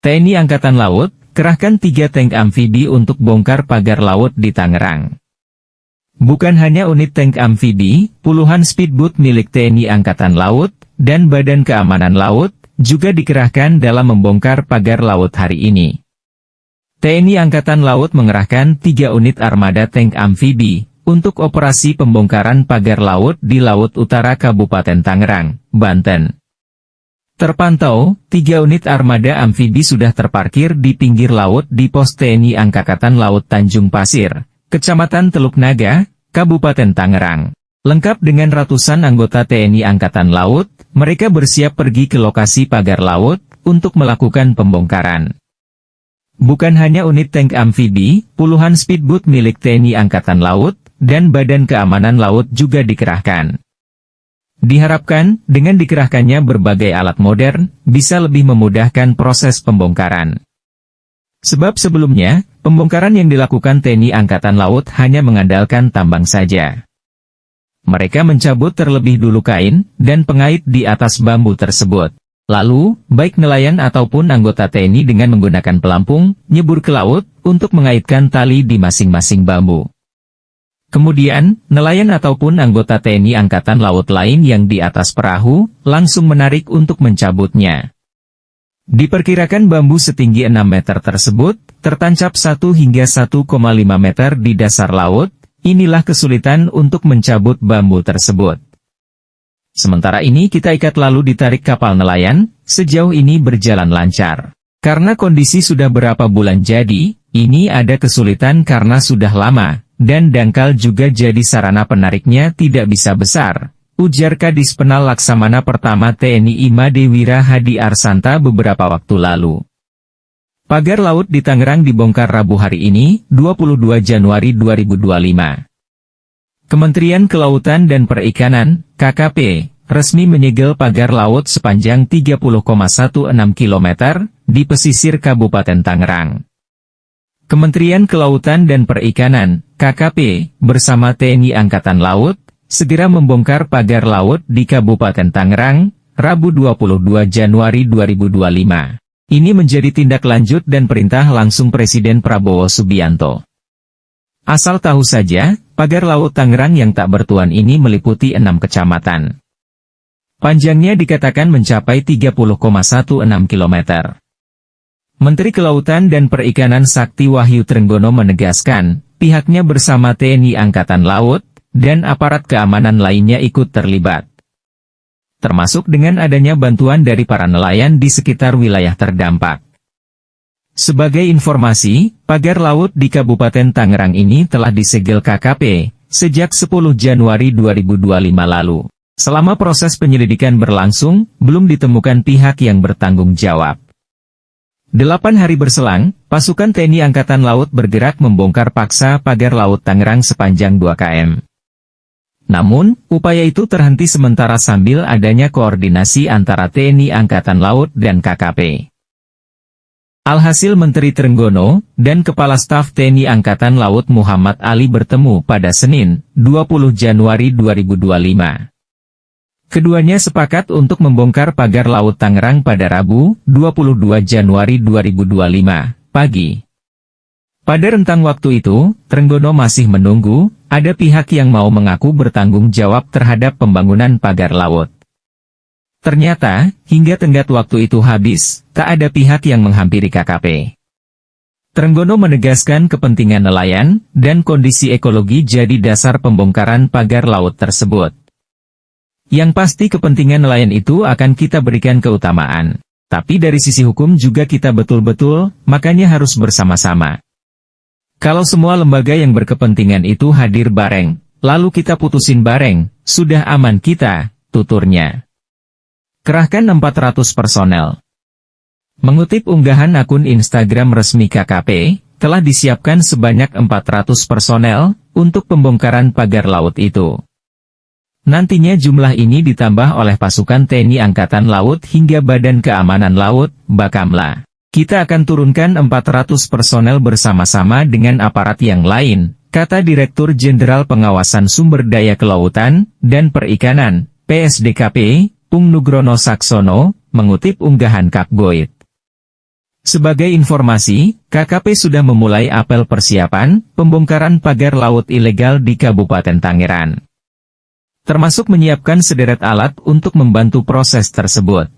TNI Angkatan Laut, kerahkan 3 tank amfibi untuk bongkar pagar laut di Tangerang. Bukan hanya unit tank amfibi, puluhan speedboat milik TNI Angkatan Laut, dan Badan Keamanan Laut, juga dikerahkan dalam membongkar pagar laut hari ini. TNI Angkatan Laut mengerahkan 3 unit armada tank amfibi, untuk operasi pembongkaran pagar laut di Laut Utara Kabupaten Tangerang, Banten. Terpantau, 3 unit armada amfibi sudah terparkir di pinggir laut di pos TNI Angkatan Laut Tanjung Pasir, Kecamatan Teluk Naga, Kabupaten Tangerang. Lengkap dengan ratusan anggota TNI Angkatan Laut, mereka bersiap pergi ke lokasi pagar laut, untuk melakukan pembongkaran. Bukan hanya unit tank amfibi, puluhan speedboat milik TNI Angkatan Laut, dan Badan Keamanan Laut juga dikerahkan. Diharapkan, dengan dikerahkannya berbagai alat modern, bisa lebih memudahkan proses pembongkaran. Sebab sebelumnya, pembongkaran yang dilakukan TNI Angkatan Laut hanya mengandalkan tambang saja. Mereka mencabut terlebih dulu kain, dan pengait di atas bambu tersebut. Lalu, baik nelayan ataupun anggota TNI dengan menggunakan pelampung, nyebur ke laut, untuk mengaitkan tali di masing-masing bambu. Kemudian, nelayan ataupun anggota TNI Angkatan Laut lain yang di atas perahu, langsung menarik untuk mencabutnya. Diperkirakan bambu setinggi 6 meter tersebut, tertancap 1 hingga 1,5 meter di dasar laut, inilah kesulitan untuk mencabut bambu tersebut. Sementara ini kita ikat lalu ditarik kapal nelayan, sejauh ini berjalan lancar. Karena kondisi sudah berapa bulan jadi, ini ada kesulitan karena sudah lama. Dan dangkal juga jadi sarana penariknya tidak bisa besar, ujar Kadis Penal Laksamana Pertama TNI Madewira Hadi Arsanta beberapa waktu lalu. Pagar laut di Tangerang dibongkar Rabu hari ini, 22 Januari 2025. Kementerian Kelautan dan Perikanan, KKP, resmi menyegel pagar laut sepanjang 30,16 km, di pesisir Kabupaten Tangerang. Kementerian Kelautan dan Perikanan, KKP, bersama TNI Angkatan Laut, segera membongkar pagar laut di Kabupaten Tangerang, Rabu 22 Januari 2025. Ini menjadi tindak lanjut dan perintah langsung Presiden Prabowo Subianto. Asal tahu saja, pagar laut Tangerang yang tak bertuan ini meliputi 6 kecamatan. Panjangnya dikatakan mencapai 30,16 km. Menteri Kelautan dan Perikanan Sakti Wahyu Trenggono menegaskan, pihaknya bersama TNI Angkatan Laut, dan aparat keamanan lainnya ikut terlibat. Termasuk dengan adanya bantuan dari para nelayan di sekitar wilayah terdampak. Sebagai informasi, pagar laut di Kabupaten Tangerang ini telah disegel KKP, sejak 10 Januari 2025 lalu. Selama proses penyelidikan berlangsung, belum ditemukan pihak yang bertanggung jawab. 8 hari berselang, pasukan TNI Angkatan Laut bergerak membongkar paksa pagar laut Tangerang sepanjang 2 km. Namun, upaya itu terhenti sementara sambil adanya koordinasi antara TNI Angkatan Laut dan KKP. Alhasil Menteri Trenggono, dan Kepala Staf TNI Angkatan Laut Muhammad Ali bertemu pada Senin, 20 Januari 2025. Keduanya sepakat untuk membongkar pagar laut Tangerang pada Rabu, 22 Januari 2025, pagi. Pada rentang waktu itu, Trenggono masih menunggu, ada pihak yang mau mengaku bertanggung jawab terhadap pembangunan pagar laut. Ternyata, hingga tenggat waktu itu habis, tak ada pihak yang menghampiri KKP. Trenggono menegaskan kepentingan nelayan, dan kondisi ekologi jadi dasar pembongkaran pagar laut tersebut. Yang pasti kepentingan nelayan itu akan kita berikan keutamaan. Tapi dari sisi hukum juga kita betul-betul, makanya harus bersama-sama. Kalau semua lembaga yang berkepentingan itu hadir bareng, lalu kita putusin bareng, sudah aman kita, tuturnya. Kerahkan 400 personel. Mengutip unggahan akun Instagram resmi KKP, telah disiapkan sebanyak 400 personel, untuk pembongkaran pagar laut itu. Nantinya jumlah ini ditambah oleh pasukan TNI Angkatan Laut hingga Badan Keamanan Laut, Bakamla. Kita akan turunkan 400 personel bersama-sama dengan aparat yang lain, kata Direktur Jenderal Pengawasan Sumber Daya Kelautan dan Perikanan, PSDKP, Pung Nugrono Saksono, mengutip unggahan Kapgoid. Sebagai informasi, KKP sudah memulai apel persiapan pembongkaran pagar laut ilegal di Kabupaten Tangerang, termasuk menyiapkan sederet alat untuk membantu proses tersebut.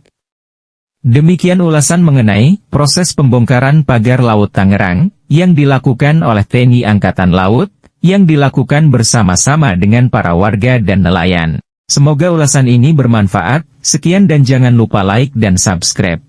Demikian ulasan mengenai proses pembongkaran pagar laut Tangerang yang dilakukan oleh TNI Angkatan Laut, yang dilakukan bersama-sama dengan para warga dan nelayan. Semoga ulasan ini bermanfaat. Sekian dan jangan lupa like dan subscribe.